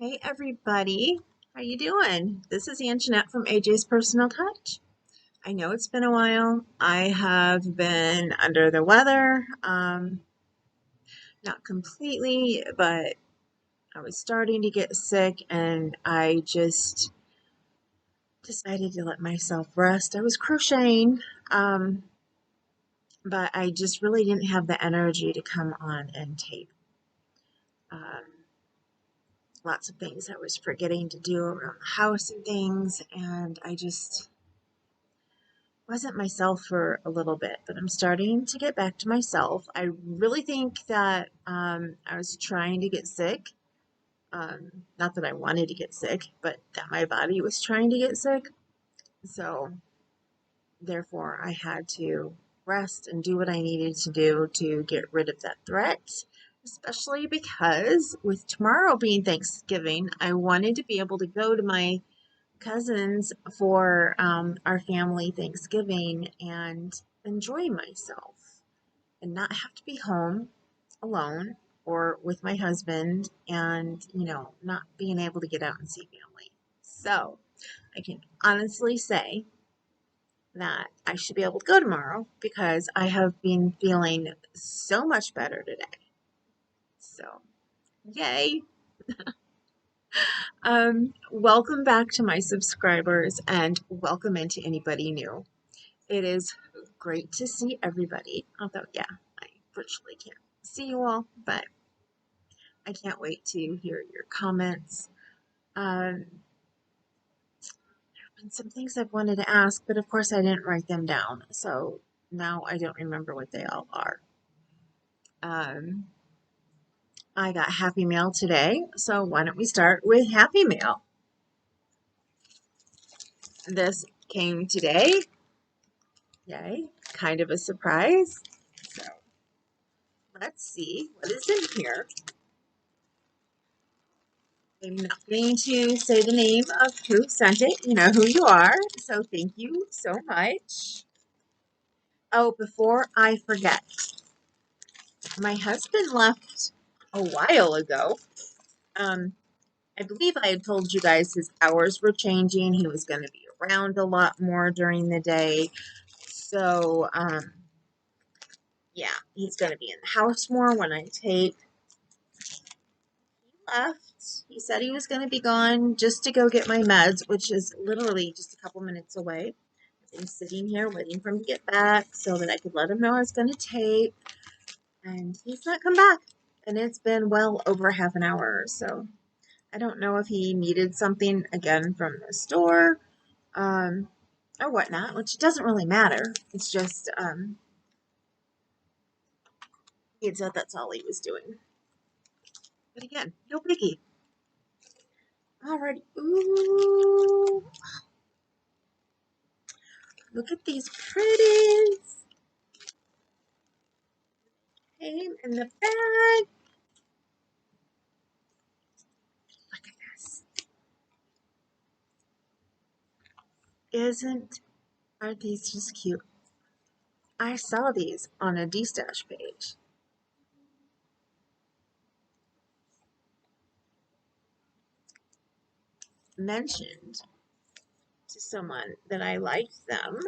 Hey everybody, how you doing? This is Anjanette from AJ's Personal Touch. I know it's been a while. I have been under the weather, not completely, but I was starting to get sick and I just decided to let myself rest. I was crocheting, um, but I just really didn't have the energy to come on and tape. Um, Lots of things I was forgetting to do around the house and things, and I just wasn't myself for a little bit, but I'm starting to get back to myself. I really think that I was trying to get sick. Not that I wanted to get sick, but that my body was trying to get sick. So, therefore, I had to rest and do what I needed to do to get rid of that threat. Especially because with tomorrow being Thanksgiving, I wanted to be able to go to my cousins for our family Thanksgiving and enjoy myself and not have to be home alone or with my husband and, not being able to get out and see family. So I can honestly say that I should be able to go tomorrow because I have been feeling so much better today. So, yay! Welcome back to my subscribers and welcome into anybody new. It is great to see everybody, although, yeah, I virtually can't see you all, but I can't wait to hear your comments. There have been some things I've wanted to ask, but of course I didn't write them down, so now I don't remember what they all are. I got Happy Mail today, so why don't we start with Happy Mail? This came today. Yay, kind of a surprise. So let's see what is in here. I'm not going to say the name of who sent it. You know who you are, so thank you so much. Oh, before I forget, my husband left a while ago. I believe I had told you guys his hours were changing. He was going to be around a lot more during the day. So, yeah, he's going to be in the house more when I tape. He left. He said he was going to be gone just to go get my meds, which is literally just a couple minutes away. I've been sitting here waiting for him to get back so that I could let him know I was going to tape. And he's not come back. And it's been well over half an hour. So I don't know if he needed something again from the store or whatnot, which doesn't really matter. It's just he had said that's all he was doing. But again, no biggie. Alrighty. Ooh. Look at these pretties. Came in the bag. Look at this. Aren't these just cute? I saw these on a D-Stash page. Mentioned to someone that I liked them.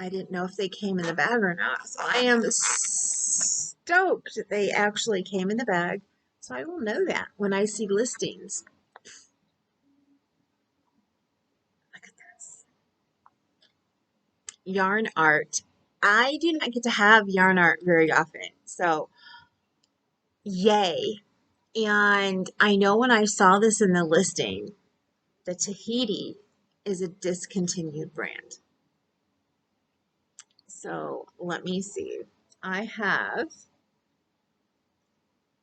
I didn't know if they came in the bag or not. So I am stoked that they actually came in the bag. So I will know that when I see listings. Look at this. Yarn art. I do not get to have yarn art very often. So yay. And I know when I saw this in the listing, the Tahiti is a discontinued brand. So let me see. I have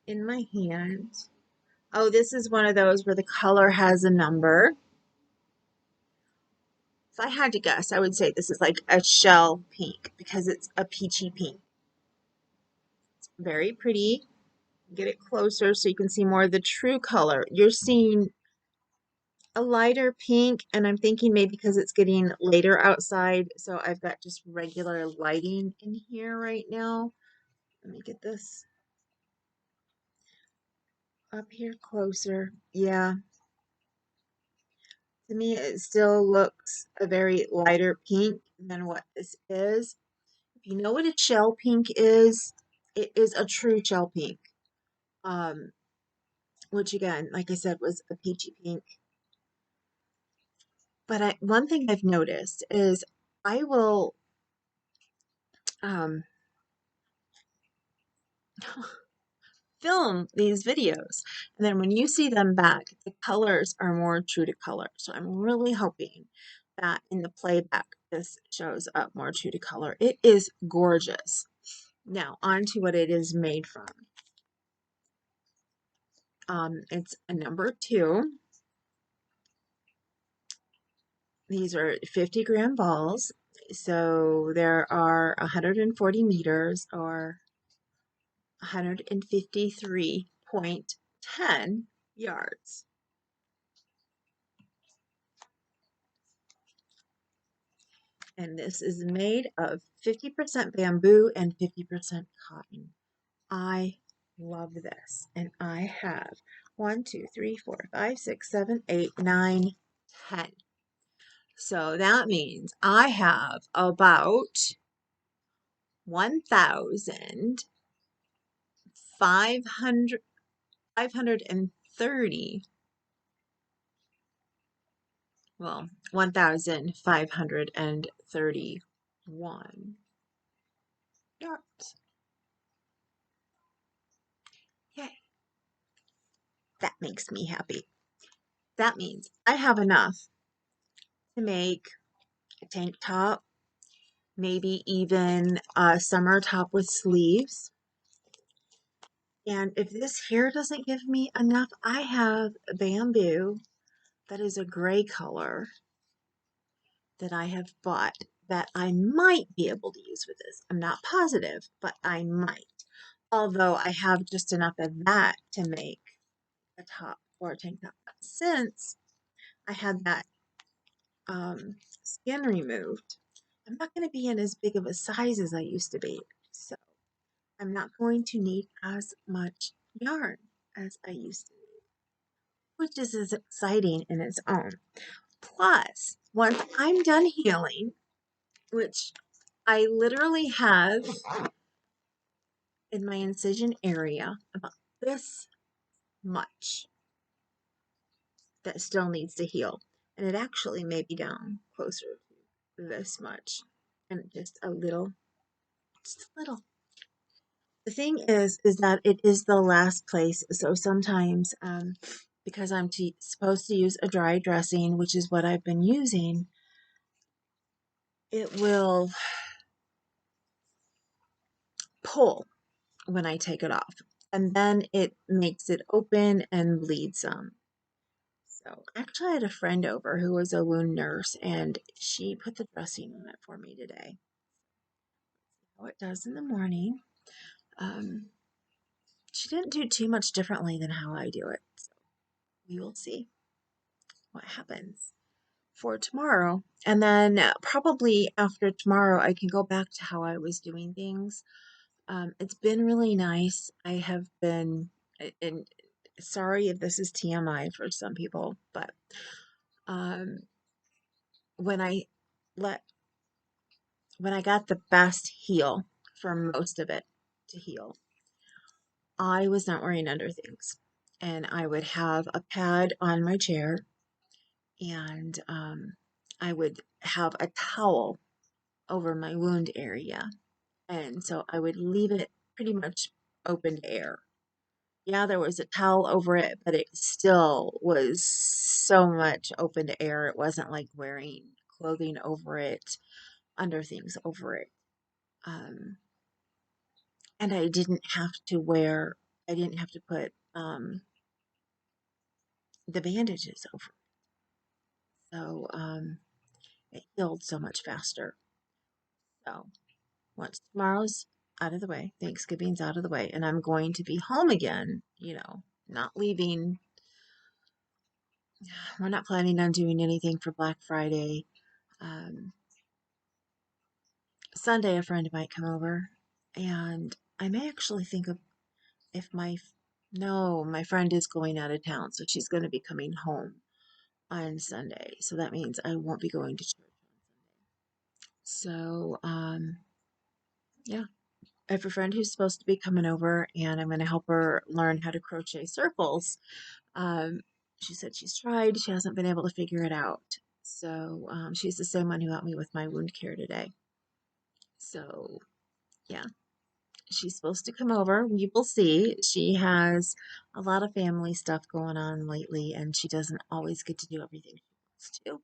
in my hand. Oh, this is one of those where the color has a number. If I had to guess, I would say this is like a shell pink because it's a peachy pink. It's very pretty. Get it closer so you can see more of the true color. You're seeing a lighter pink, and I'm thinking maybe because it's getting later outside, so I've got just regular lighting in here right now. Let me get this. Up here closer. Yeah, to me it still looks a very lighter pink than what this is. If you know what a shell pink is, it is a true shell pink. Um, which again, like I said, was a peachy pink. But one thing I've noticed is I will um, film these videos, and then when you see them back, the colors are more true to color. So I'm really hoping that in the playback, this shows up more true to color. It is gorgeous. Now, on to what it is made from. It's a number 2. These are 50-gram balls. So there are 140 meters or 153.10 yards. And this is made of 50% bamboo and 50% cotton. I love this. And I have 1, 2, 3, 4, 5, 6, 7, 8, 9, 10. So that means I have about 1,500, 530, well, 1,531 yards. Yay. That makes me happy. That means I have enough to make a tank top, maybe even a summer top with sleeves. And if this here doesn't give me enough, I have bamboo that is a gray color that I have bought that I might be able to use with this. I'm not positive, but I might. Although I have just enough of that to make a top or a tank top. But since I had that skin removed, I'm not going to be in as big of a size as I used to be. So I'm not going to need as much yarn as I used to need, which is as exciting in its own. Plus, once I'm done healing, which I literally have in my incision area about this much that still needs to heal. And it actually may be down closer to this much. And just a little. The thing is that it is the last place. So sometimes, because I'm supposed to use a dry dressing, which is what I've been using, it will pull when I take it off. And then it makes it open and bleed some. So actually I had a friend over who was a wound nurse, and she put the dressing on it for me today. How it does in the morning. She didn't do too much differently than how I do it. So we will see what happens for tomorrow. And then probably after tomorrow, I can go back to how I was doing things. It's been really nice. I have been, and sorry if this is TMI for some people, but um, when I let when I got the best heal for most of it to heal, I was not wearing underthings. And I would have a pad on my chair, and I would have a towel over my wound area. And so I would leave it pretty much open to air. Yeah, there was a towel over it, but it still was so much open to air. It wasn't like wearing clothing over it, under things over it. Um, and I didn't have to put the bandages over. So it healed so much faster. So once tomorrow's out of the way, Thanksgiving's out of the way, and I'm going to be home again, not leaving. We're not planning on doing anything for Black Friday. Um, Sunday, a friend might come over, and I may actually think of if my No, my friend is going out of town, so she's going to be coming home on Sunday. So that means I won't be going to church. So, yeah, I have a friend who's supposed to be coming over, and I'm going to help her learn how to crochet circles. Um, she said she's tried, she hasn't been able to figure it out. So, she's the same one who helped me with my wound care today. So, yeah, she's supposed to come over. We will see. She has a lot of family stuff going on lately, and she doesn't always get to do everything she wants to.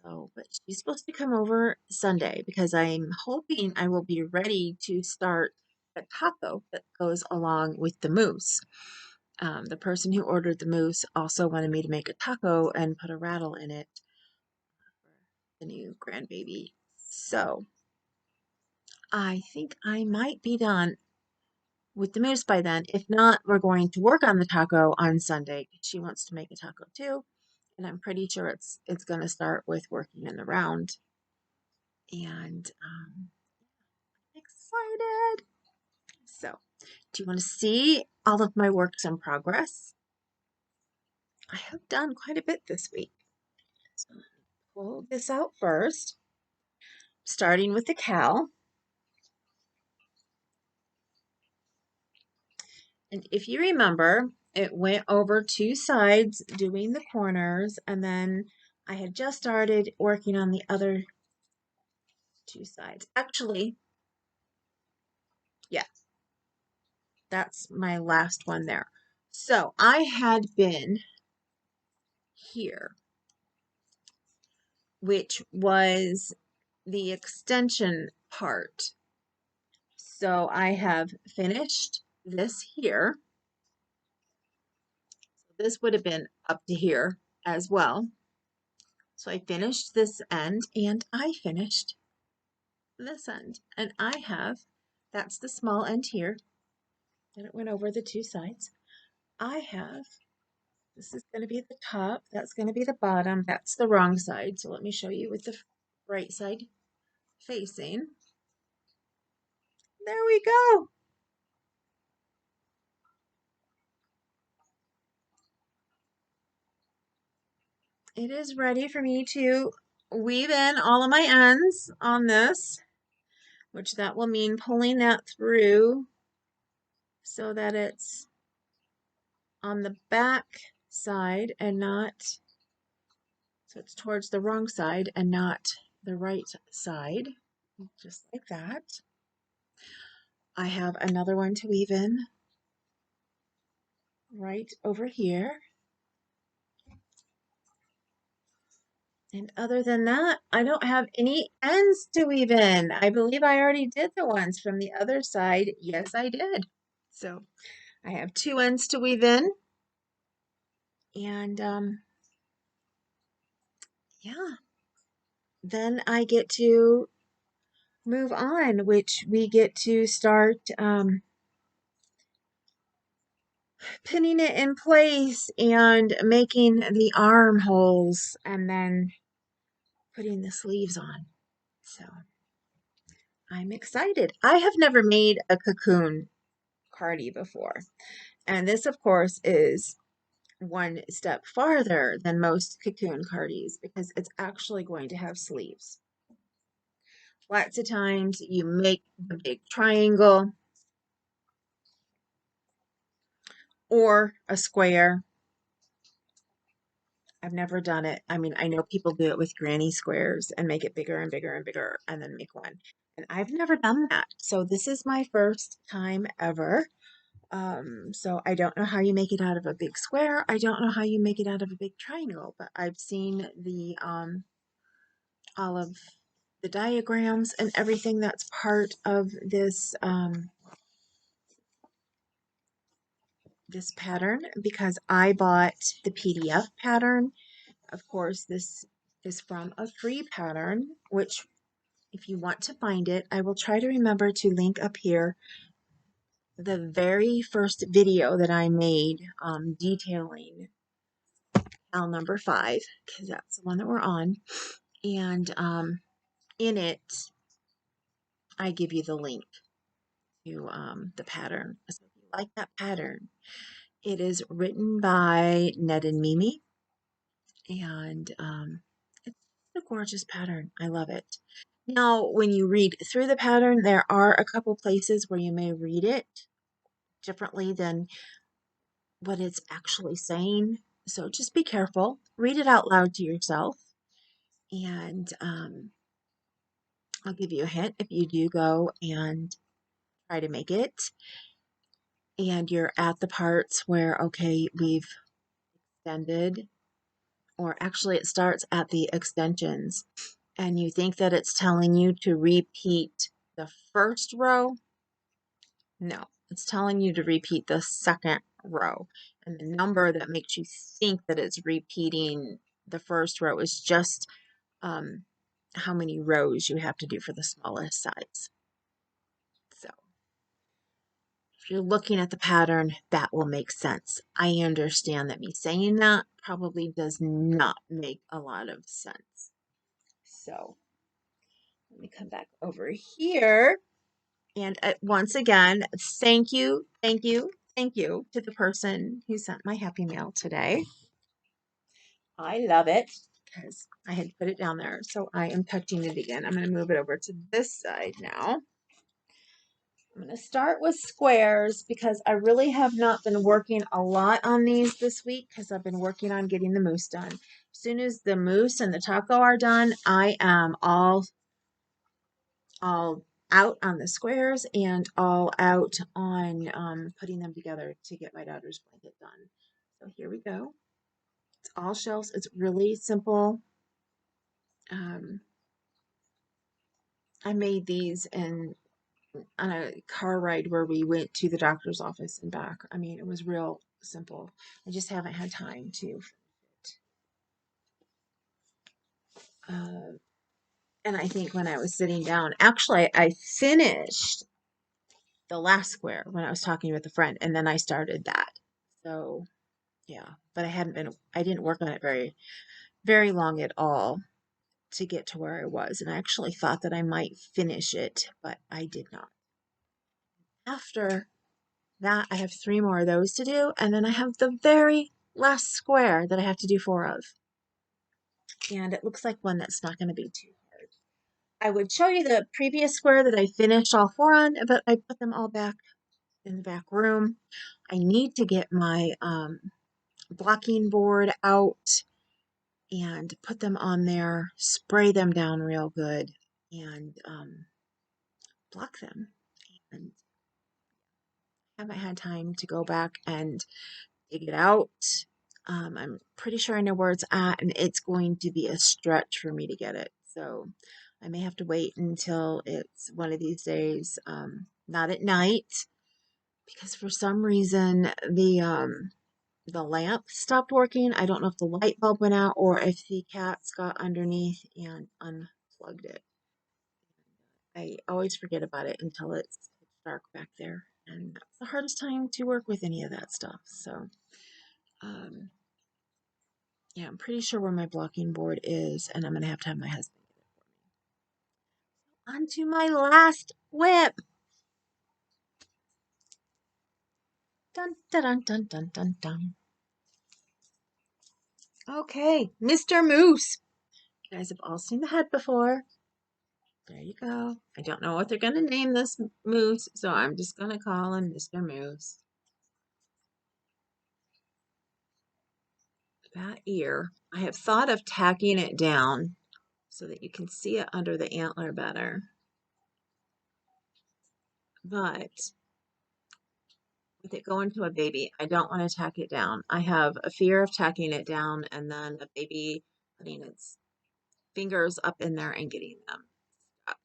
So, but she's supposed to come over Sunday because I'm hoping I will be ready to start a taco that goes along with the mousse. The person who ordered the mousse also wanted me to make a taco and put a rattle in it for the new grandbaby. So I think I might be done with the mousse by then. If not, we're going to work on the taco on Sunday. She wants to make a taco too, and I'm pretty sure it's going to start with working in the round. And excited. So, do you want to see all of my works in progress? I have done quite a bit this week. So, pull this out first, starting with the cowl. And if you remember, it went over two sides doing the corners, and then I had just started working on the other two sides. Actually, yeah, that's my last one there. So I had been here, which was the extension part. So I have finished this here. This would have been up to here as well. So I finished this end and I finished this end. And I have, that's the small end here. And it went over the two sides. I have, this is going to be the top. That's going to be the bottom. That's the wrong side. So let me show you with the right side facing. There we go. It is ready for me to weave in all of my ends on this, which that will mean pulling that through so that it's on the back side and not, so it's towards the wrong side and not the right side, just like that. I have another one to weave in right over here. And other than that, I don't have any ends to weave in. I believe I already did the ones from the other side. Yes, I did. So I have two ends to weave in. And yeah, then I get to move on, which we get to start pinning it in place and making the armholes and then putting the sleeves on. So I'm excited. I have never made a cocoon cardie before. And this, of course, is one step farther than most cocoon cardies because it's actually going to have sleeves. Lots of times you make the big triangle or a square. I've never done it. I mean, I know people do it with granny squares and make it bigger and bigger and bigger and then make one. And I've never done that. So this is my first time ever. So I don't know how you make it out of a big square. I don't know how you make it out of a big triangle, but I've seen the all of the diagrams and everything that's part of this this pattern because I bought the PDF pattern. Of course, this is from a free pattern, which if you want to find it, I will try to remember to link up here the very first video that I made detailing file number 5, because that's the one that we're on. And in it, I give you the link to the pattern. like that pattern. It is written by Ned and Mimi, and it's a gorgeous pattern. I love it. Now, when you read through the pattern, there are a couple places where you may read it differently than what it's actually saying. So just be careful. Read it out loud to yourself. And I'll give you a hint if you do go and try to make it. And you're at the parts where, okay, we've extended, or actually it starts at the extensions. And you think that it's telling you to repeat the first row. No, it's telling you to repeat the second row. And the number that makes you think that it's repeating the first row is just how many rows you have to do for the smallest size. So if you're looking at the pattern, that will make sense. I understand that me saying that probably does not make a lot of sense. So let me come back over here. And once again, thank you, thank you, thank you to the person who sent my happy mail today. I love it because I had put it down there. So I am touching it again. I'm going to move it over to this side now. I'm going to start with squares because I really have not been working a lot on these this week because I've been working on getting the mousse done. As soon as the mousse and the taco are done, I am all out on the squares and all out on putting them together to get my daughter's blanket done. So here we go. It's all shells. It's really simple. I made these on a car ride where we went to the doctor's office and back. I mean, it was real simple. I just haven't had time to. And I think when I was sitting down, actually, I finished the last square when I was talking with a friend, and then I started that. So yeah, but I didn't work on it very long at all to get to where I was. And I actually thought that I might finish it, but I did not. After that, I have 3 more of those to do, and then I have the very last square that I have to do 4 of. And it looks like one that's not going to be too hard. I would show you the previous square that I finished all 4 on, but I put them all back in the back room. I need to get my blocking board out and put them on there, spray them down real good, and block them. And haven't had time to go back and dig it out. I'm pretty sure I know where it's at, and it's going to be a stretch for me to get it. So I may have to wait until it's one of these days, not at night, because for some reason the lamp stopped working. I don't know if the light bulb went out or if the cats got underneath and unplugged it. I always forget about it until it's dark back there. And that's the hardest time to work with any of that stuff. So, yeah, I'm pretty sure where my blocking board is, and I'm going to have my husband get it for me. On to my last whip. Dun, dun, dun, dun, dun, dun, dun. Okay, Mr. Moose. You guys have all seen the head before. There you go. I don't know what they're going to name this moose, so I'm just going to call him Mr. Moose. That ear, I have thought of tacking it down so that you can see it under the antler better. But with it going to a baby, I don't want to tack it down. I have a fear of tacking it down and then the baby putting its fingers up in there and getting them stuck.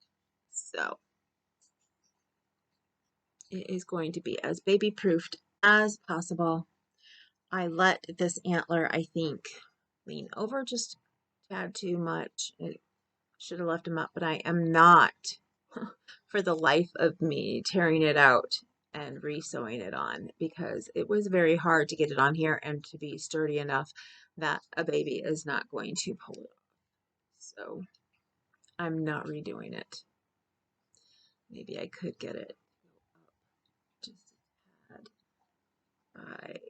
So it is going to be as baby proofed as possible. I let this antler, I think, lean over just a tad too much. It should have left him up, but I am not, for the life of me, tearing it out and re-sewing it on because it was very hard to get it on here and to be sturdy enough that a baby is not going to pull it off. So I'm not redoing it. Maybe I could get it just a tad. by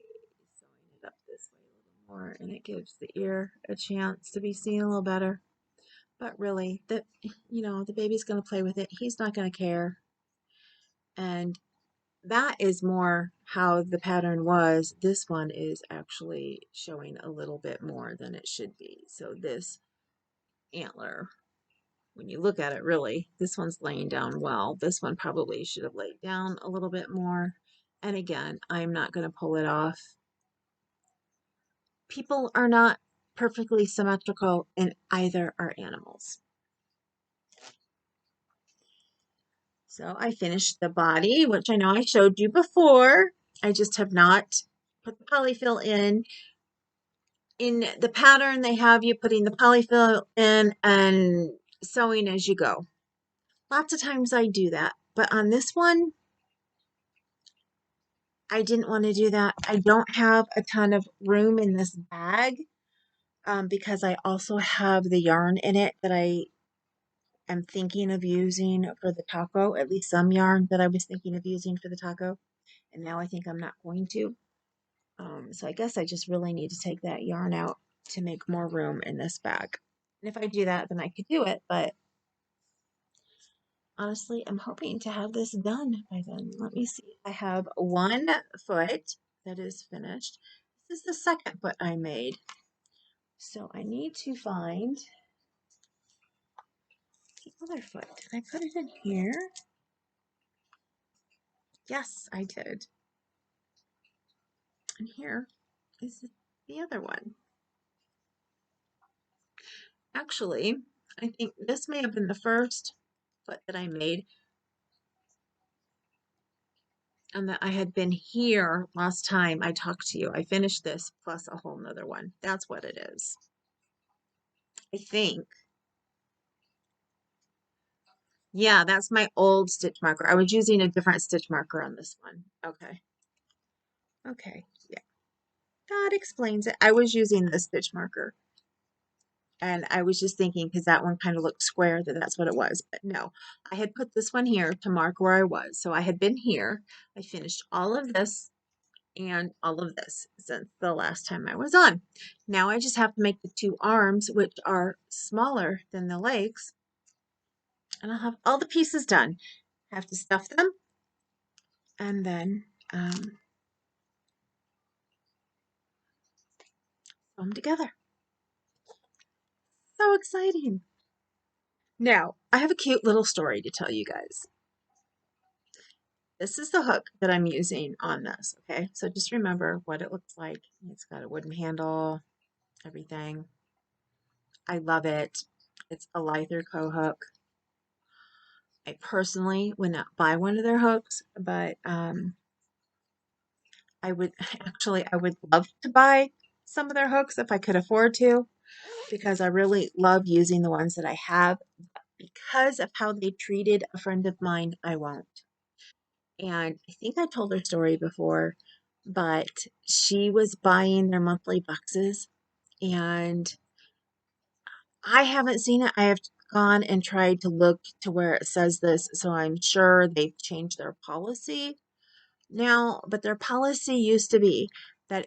sewing it up this way a little more, and it gives the ear a chance to be seen a little better. But really, the baby's going to play with it. He's not going to care. And that is more how the pattern was. This one is actually showing a little bit more than it should be. So this antler, when you look at it, really, this one's laying down well. This one probably should have laid down a little bit more. And again, I'm not going to pull it off. People are not perfectly symmetrical, and either are animals. So I finished the body, which I know I showed you before. I just have not put the polyfill in. In the pattern, they have you putting the polyfill in and sewing as you go. Lots of times I do that, but on this one, I didn't want to do that. I don't have a ton of room in this bag because I also have the yarn in it that I am thinking of using for the taco, at least some yarn that I was thinking of using for the taco, and now I think I'm not going to. So I guess I just really need to take that yarn out to make more room in this bag. And if I do that, then I could do it, but honestly, I'm hoping to have this done by then. Let me see. I have one foot that is finished. This is the second foot I made. So I need to find the other foot. Did I put it in here? Yes, I did. And here is the other one. Actually, I think this may have been the first foot that I made, and that I had been here last time I talked to you. I finished this plus a whole nother one. That's what it is. I think. Yeah, that's my old stitch marker. I was using a different stitch marker on this one. Okay. Okay. Yeah. That explains it. I was using the stitch marker. And I was just thinking, because that one kind of looked square, that that's what it was. But no, I had put this one here to mark where I was. So I had been here. I finished all of this and all of this since the last time I was on. Now I just have to make the two arms, which are smaller than the legs. And I'll have all the pieces done. I have to stuff them and then sew them together. So exciting. Now, I have a cute little story to tell you guys. This is the hook that I'm using on this, okay? So just remember what it looks like. It's got a wooden handle, everything. I love it. It's a Lither Cohook. I personally would not buy one of their hooks, but I would love to buy some of their hooks if I could afford to, because I really love using the ones that I have. Because of how they treated a friend of mine, I won't. And I think I told her story before, but she was buying their monthly boxes, and I haven't seen it. I have gone and tried to look to where it says this, so I'm sure they've changed their policy now, but their policy used to be that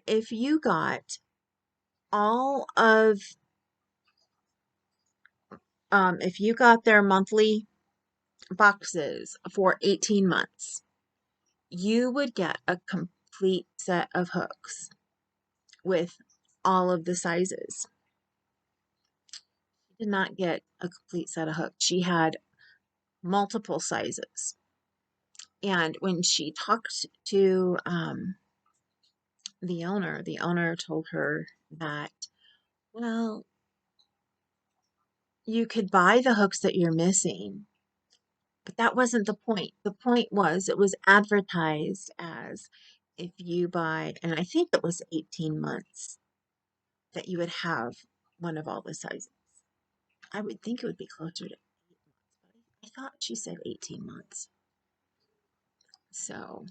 all of if you got their monthly boxes for 18 months, you would get a complete set of hooks with all of the sizes. She did not get a complete set of hooks. She had multiple sizes. And when she talked to the owner told her that, well, you could buy the hooks that you're missing, but that wasn't the point. The point was it was advertised as if you buy, and I think it was 18 months, that you would have one of all the sizes. I would think it would be closer to 8 months, but I thought she said 18 months. So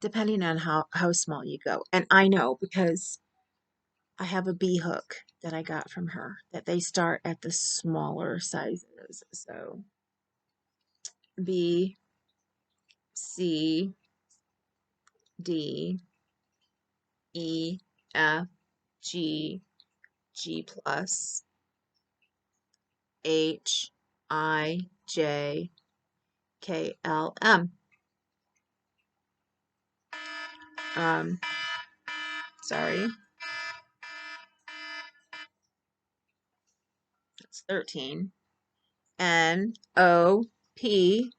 depending on how small you go. And I know because I have a bee hook that I got from her that they start at the smaller sizes. So B, C, D, E, F, G, G plus, H, I, J, K, L, M. Um, sorry, that's 13. N, O, P,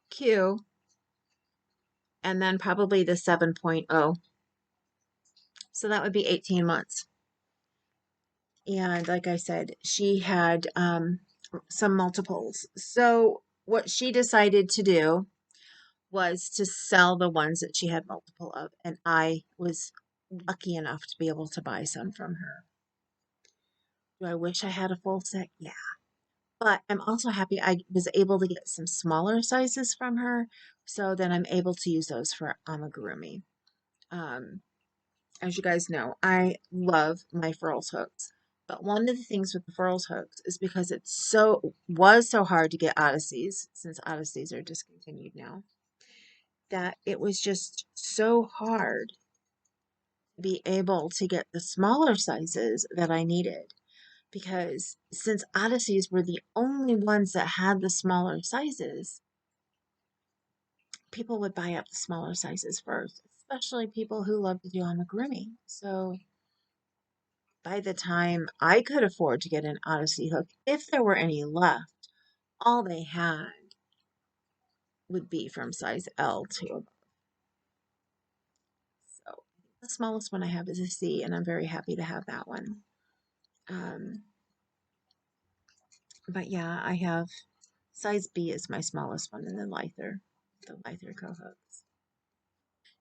Q, and then probably the 7.0. So that would be 18 months. And like I said, she had some multiples. So what she decided to do was to sell the ones that she had multiple of. And I was lucky enough to be able to buy some from her. Do I wish I had a full set? Yeah. But I'm also happy I was able to get some smaller sizes from her. So then I'm able to use those for amigurumi. Um, as you guys know, I love my furls hooks. But one of the things with the furls hooks is because was so hard to get Odysseys, since Odysseys are discontinued now, that it was just so hard to be able to get the smaller sizes that I needed. Because since Odysseys were the only ones that had the smaller sizes, people would buy up the smaller sizes first, especially people who love to do amigurumi. So by the time I could afford to get an Odyssey hook, if there were any left, all they had would be from size L to above. So the smallest one I have is a C, and I'm very happy to have that one. Um, but yeah, I have size B is my smallest one, and then the Lyther Cohost.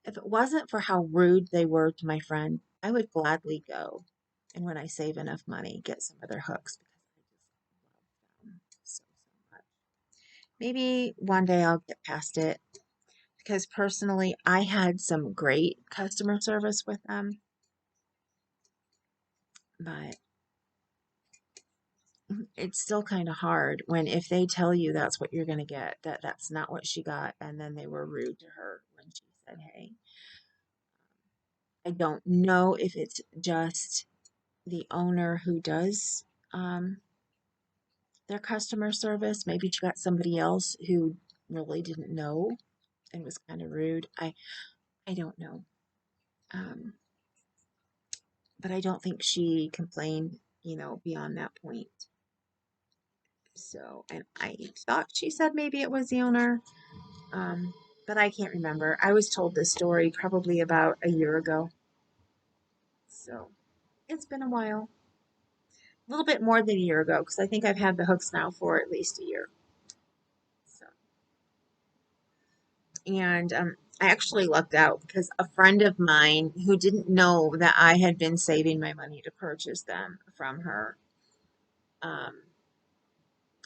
If it wasn't for how rude they were to my friend, I would gladly go. And when I save enough money, get some other hooks because I just love them so, so much. Maybe one day I'll get past it because personally, I had some great customer service with them, but it's still kind of hard when if they tell you that's what you're going to get, that's not what she got, and then they were rude to her when she said, "Hey." I don't know if it's just the owner who does their customer service. Maybe she got somebody else who really didn't know and was kind of rude. I don't know. Um, but I don't think she complained, beyond that point. So, and I thought she said maybe it was the owner, but I can't remember. I was told this story probably about a year ago. So, it's been a while. A little bit more than a year ago because I think I've had the hooks now for at least a year. So, and I actually lucked out because a friend of mine who didn't know that I had been saving my money to purchase them from her um,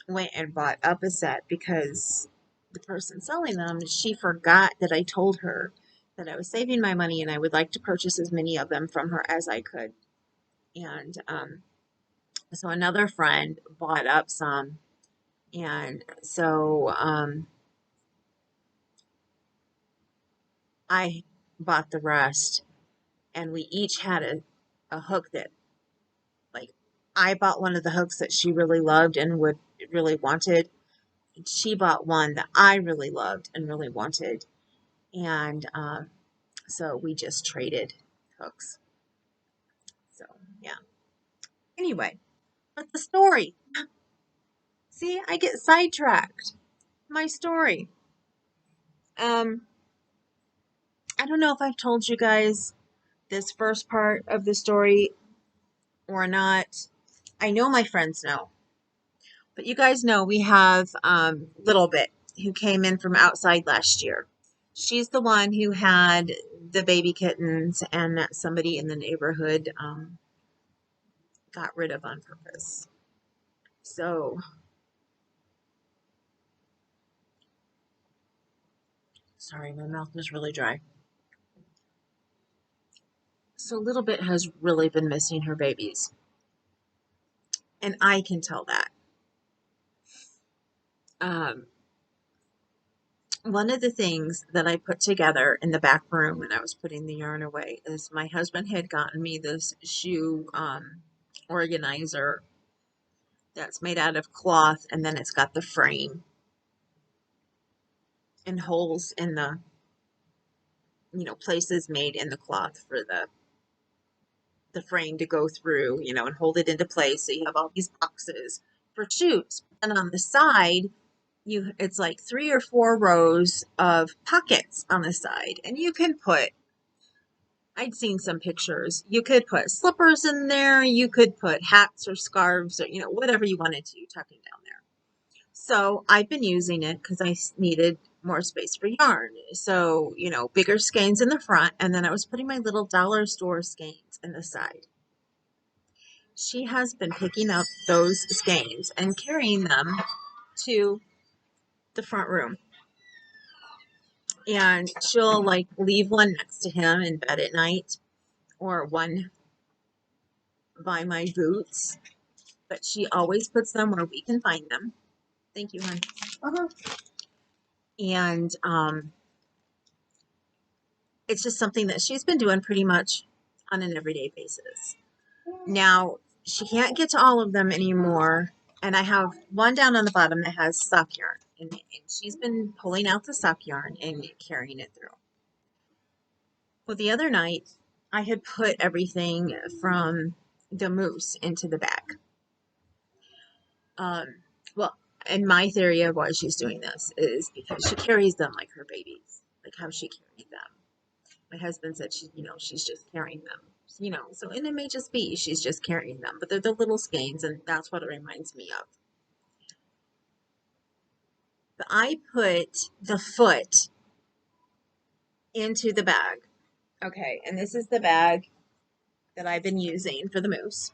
went and bought up a set because the person selling them, she forgot that I told her that I was saving my money and I would like to purchase as many of them from her as I could. And so another friend bought up some. And so I bought the rest. And we each had a hook that, like, I bought one of the hooks that she really loved and would really wanted. She bought one that I really loved and really wanted. And so we just traded hooks. So, yeah. Anyway, but the story. See, I get sidetracked. My story. Um, I don't know if I've told you guys this first part of the story or not. I know my friends know. But you guys know we have Little Bit who came in from outside last year. She's the one who had the baby kittens and that somebody in the neighborhood got rid of on purpose. So, sorry, my mouth was really dry. So, Little Bit has really been missing her babies. And I can tell that. Um, One of the things that I put together in the back room when I was putting the yarn away is my husband had gotten me this shoe organizer that's made out of cloth, and then it's got the frame and holes in the, places made in the cloth for the frame to go through, and hold it into place. So you have all these boxes for shoes. And on the side, it's like 3 or 4 rows of pockets on the side. And you can put, I'd seen some pictures. You could put slippers in there. You could put hats or scarves or, whatever you wanted to tucking down there. So I've been using it because I needed more space for yarn. So, bigger skeins in the front. And then I was putting my little dollar store skeins in the side. She has been picking up those skeins and carrying them to the front room. And she'll like leave one next to him in bed at night or one by my boots. But she always puts them where we can find them. Thank you, hon. Uh-huh. And it's just something that she's been doing pretty much on an everyday basis. Now, she can't get to all of them anymore. And I have one down on the bottom that has sock yarn. And she's been pulling out the sock yarn and carrying it through. Well, the other night, I had put everything from the moose into the bag. Well, and my theory of why she's doing this is because she carries them like her babies, like how she carried them. My husband said she's just carrying them. So, and it may just be she's just carrying them, but they're the little skeins, and that's what it reminds me of. But I put the foot into the bag. Okay, and this is the bag that I've been using for the moose.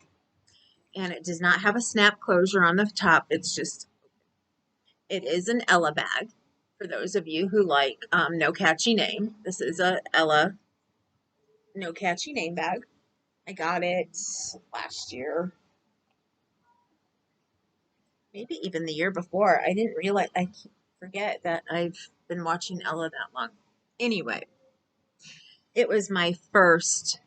And it does not have a snap closure on the top. It is an Ella bag. For those of you who like no catchy name, this is a Ella no catchy name bag. I got it last year. Maybe even the year before. I didn't realize, I forget that I've been watching Ella that long. Anyway, it was my first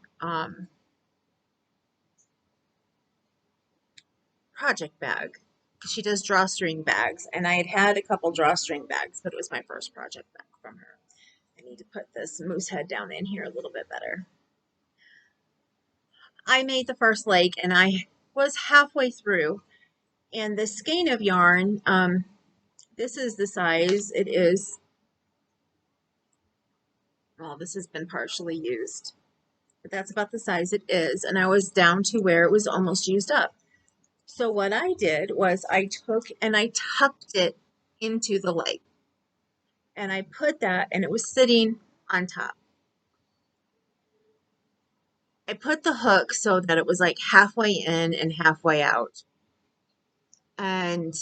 project bag. She does drawstring bags, and I had a couple drawstring bags, but it was my first project bag from her. I need to put this moose head down in here a little bit better. I made the first leg, and I was halfway through, and the skein of yarn, this is the size it is. Well, this has been partially used, but that's about the size it is, and I was down to where it was almost used up. So what I did was I took and I tucked it into the leg, and I put that, and it was sitting on top. I put the hook so that it was like halfway in and halfway out, and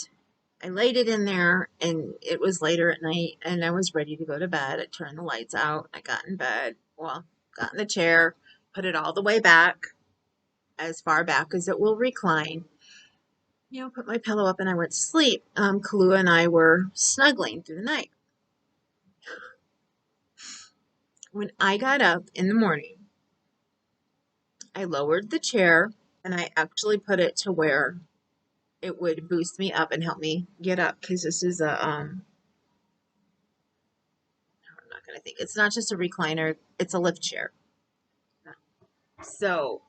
I laid it in there, and it was later at night, and I was ready to go to bed. I turned the lights out. I got in bed. Well, got in the chair, put it all the way back, as far back as it will recline. Put my pillow up, and I went to sleep. Kahlua and I were snuggling through the night. When I got up in the morning, I lowered the chair, and I actually put it to where it would boost me up and help me get up, because this is I'm not going to think. It's not just a recliner, it's a lift chair. So,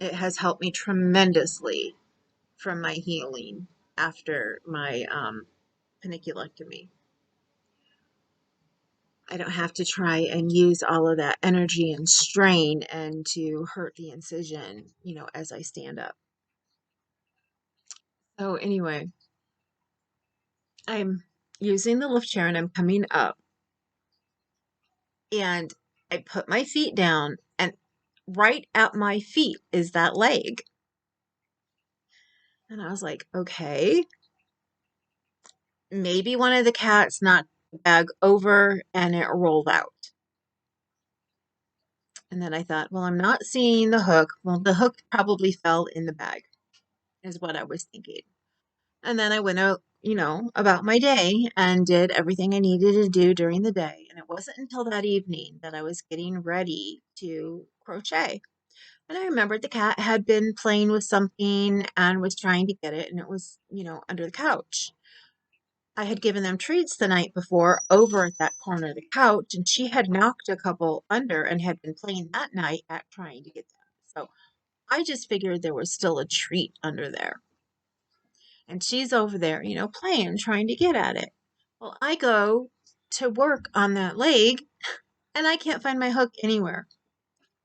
it has helped me tremendously from my healing after my paniculectomy. I don't have to try and use all of that energy and strain and to hurt the incision, as I stand up. So anyway, I'm using the lift chair, and I'm coming up, and I put my feet down, and right at my feet is that leg. And I was like, okay, maybe one of the cats knocked the bag over and it rolled out. And then I thought, well, I'm not seeing the hook. Well, the hook probably fell in the bag, is what I was thinking. And then I went about my day and did everything I needed to do during the day. And it wasn't until that evening that I was getting ready to crochet. And I remembered the cat had been playing with something and was trying to get it, and it was, under the couch. I had given them treats the night before over at that corner of the couch, and she had knocked a couple under and had been playing that night at trying to get them. So I just figured there was still a treat under there. And she's over there, playing, trying to get at it. Well, I go to work on that leg and I can't find my hook anywhere.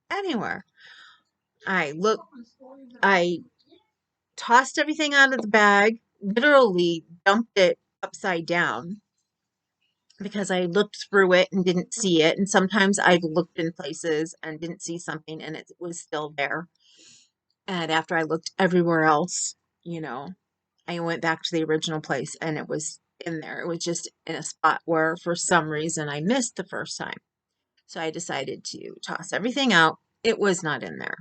Anywhere. I look, I tossed everything out of the bag, literally dumped it upside down because I looked through it and didn't see it. And sometimes I've looked in places and didn't see something and it was still there. And after I looked everywhere else, you know, I went back to the original place and it was in there. It was just in a spot where for some reason I missed the first time. So I decided to toss everything out. It was not in there.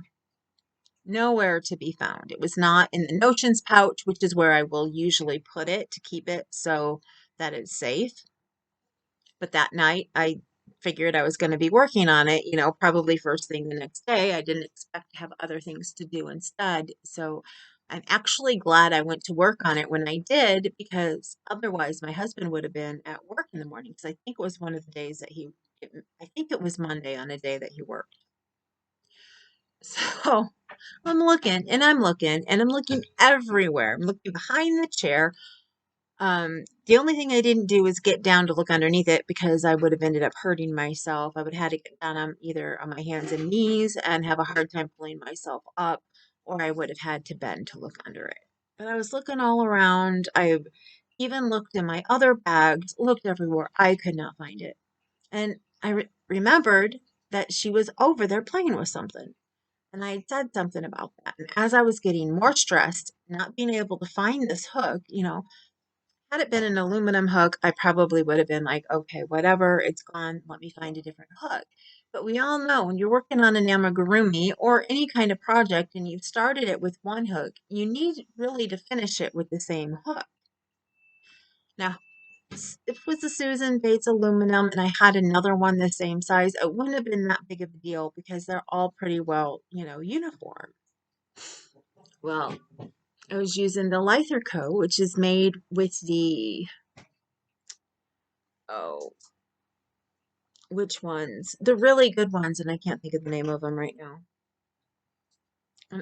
Nowhere to be found. It was not in the notions pouch, which is where I will usually put it to keep it so that it's safe. But that night I figured I was going to be working on it, probably first thing the next day. I didn't expect to have other things to do instead. So I'm actually glad I went to work on it when I did, because otherwise my husband would have been at work in the morning, because I think it was one of the days that I think it was Monday on a day that he worked. So I'm looking and I'm looking and I'm looking everywhere. I'm looking behind the chair. The only thing I didn't do was get down to look underneath it because I would have ended up hurting myself. I would have had to get down on either on my hands and knees and have a hard time pulling myself up, or I would have had to bend to look under it. But I was looking all around. I even looked in my other bags, looked everywhere. I could not find it. And I remembered that she was over there playing with something. And I said something about that. And as I was getting more stressed, not being able to find this hook, had it been an aluminum hook, I probably would have been like, okay, whatever, it's gone. Let me find a different hook. But we all know when you're working on an amigurumi or any kind of project and you've started it with one hook, you need really to finish it with the same hook. Now, if it was a Susan Bates aluminum and I had another one the same size, it wouldn't have been that big of a deal because they're all pretty well, uniform. Well, I was using the Litherco, which is made with the, oh, which ones? The really good ones, and I can't think of the name of them right now.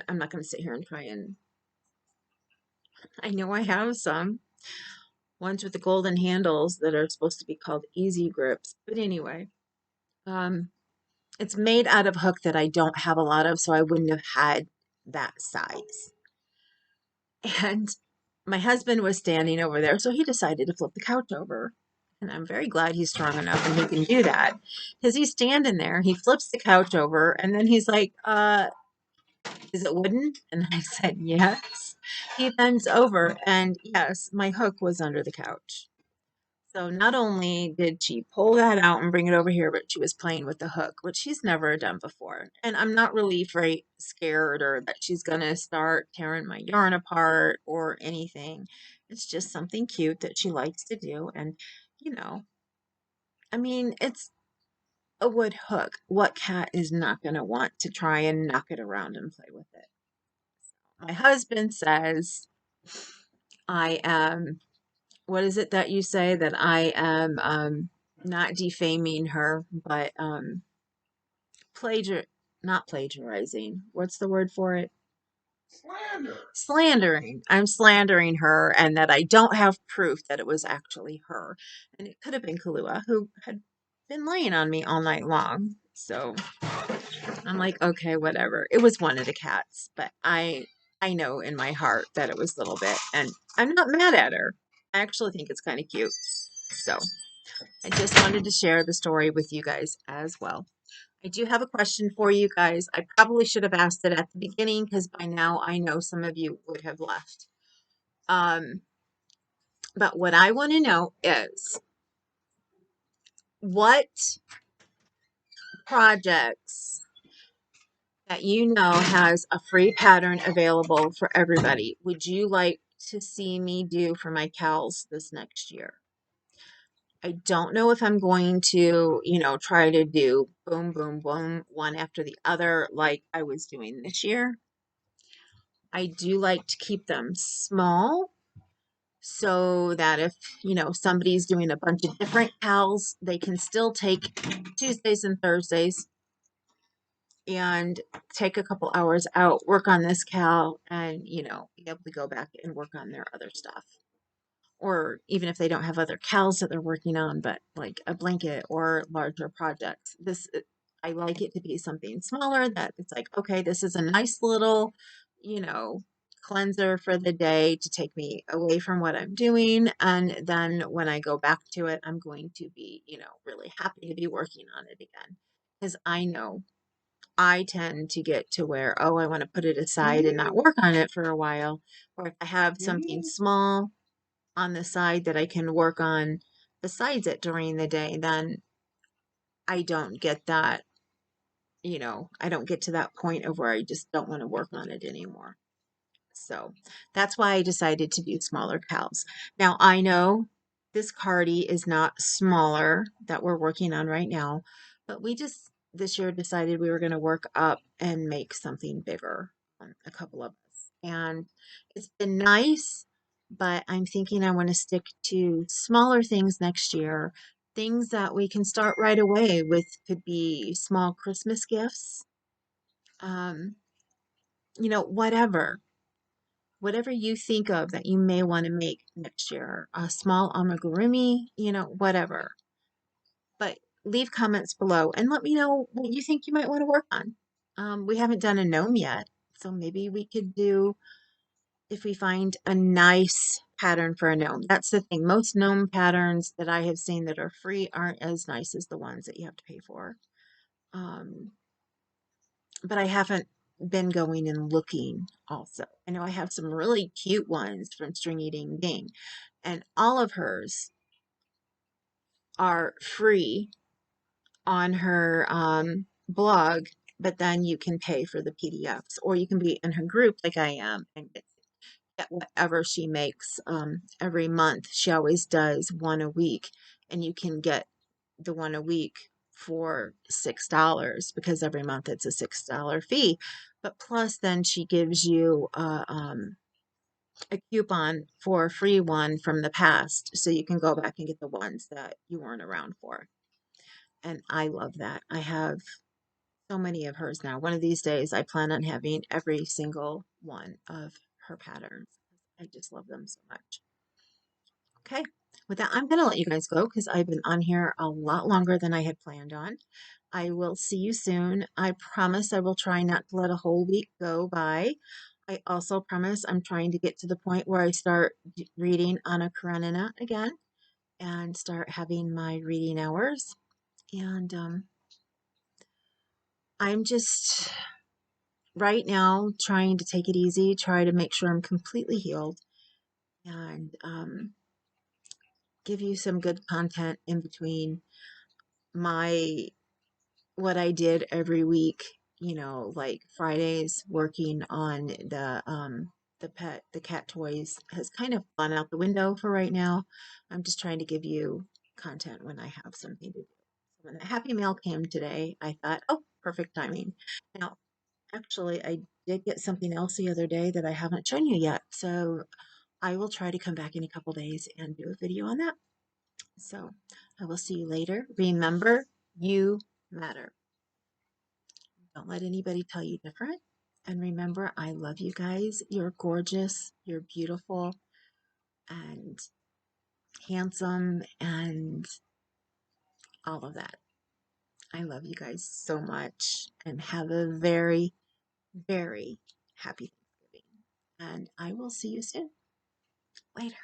I'm not going to sit here and try and. I know I have some ones with the golden handles that are supposed to be called easy grips, but anyway, um, it's made out of hook that I don't have a lot of, so I wouldn't have had that size. And my husband was standing over there, so he decided to flip the couch over. And I'm very glad he's strong enough and he can do that. Because he's standing there, he flips the couch over, and then he's like, is it wooden? And I said, yes. He bends over, and yes, my hook was under the couch. So not only did she pull that out and bring it over here, but she was playing with the hook, which she's never done before. And I'm not really scared or that she's going to start tearing my yarn apart or anything. It's just something cute that she likes to do. And, I mean, it's a wood hook. What cat is not going to want to try and knock it around and play with it? My husband says I am, what is it that you say, that I am not defaming her, but plagiar not plagiarizing. What's the word for it? Slandering. I'm slandering her, and that I don't have proof that it was actually her. And it could have been Kahlua, who had been laying on me all night long. So I'm like, okay, whatever. It was one of the cats, but I know in my heart that it was a little bit, and I'm not mad at her. I actually think it's kind of cute. So I just wanted to share the story with you guys as well. I do have a question for you guys. I probably should have asked it at the beginning because by now I know some of you would have left. But what I want to know is, what projects that has a free pattern available for everybody would you like to see me do for my cows this next year. I don't know if I'm going to, try to do boom, boom, boom, one after the other like I was doing this year. I do like to keep them small so that if, somebody's doing a bunch of different cows, they can still take Tuesdays and Thursdays and take a couple hours out, work on this cow, and, be able to go back and work on their other stuff. Or even if they don't have other cows that they're working on, but like a blanket or larger projects. I like it to be something smaller that it's like, okay, this is a nice little, you know, cleanser for the day to take me away from what I'm doing. And then when I go back to it, I'm going to be, really happy to be working on it again. Because I know I tend to get to where, oh, I want to put it aside and not work on it for a while. Or if I have something small on the side that I can work on besides it during the day, then I don't get that, I don't get to that point of where I just don't want to work on it anymore. So that's why I decided to do smaller cows. Now I know this cardi is not smaller that we're working on right now, but we just this year decided we were going to work up and make something bigger, a couple of us. And it's been nice, but I'm thinking I want to stick to smaller things next year. Things that we can start right away with could be small Christmas gifts. Um, whatever you think of that you may want to make next year, a small amigurumi, whatever. But leave comments below and let me know what you think you might want to work on. We haven't done a gnome yet, so maybe we could do, if we find a nice pattern for a gnome. That's the thing. Most gnome patterns that I have seen that are free aren't as nice as the ones that you have to pay for. But I haven't been going and looking also. I know I have some really cute ones from Stringy Ding Ding, and all of hers are free on her blog, but then you can pay for the PDFs, or you can be in her group like I am and get whatever she makes every month. She always does one a week, and you can get the one a week for $6 because every month it's a $6 fee. But plus, then she gives you a coupon for a free one from the past, so you can go back and get the ones that you weren't around for. And I love that. I have so many of hers now. One of these days, I plan on having every single one of her patterns. I just love them so much. Okay, with that, I'm going to let you guys go because I've been on here a lot longer than I had planned on. I will see you soon. I promise I will try not to let a whole week go by. I also promise I'm trying to get to the point where I start reading Anna Karenina again and start having my reading hours. And I'm just right now trying to take it easy, try to make sure I'm completely healed, and give you some good content in between my what I did every week, like Fridays working on the cat toys has kind of gone out the window for right now. I'm just trying to give you content when I have something to do. So when the Happy Mail came today, I thought, oh, perfect timing. Now, actually, I did get something else the other day that I haven't shown you yet. So I will try to come back in a couple days and do a video on that. So I will see you later. Remember, you matter. Don't let anybody tell you different. And remember, I love you guys. You're gorgeous. You're beautiful and handsome and all of that. I love you guys so much and have a very, very happy Thanksgiving. And I will see you soon. Later.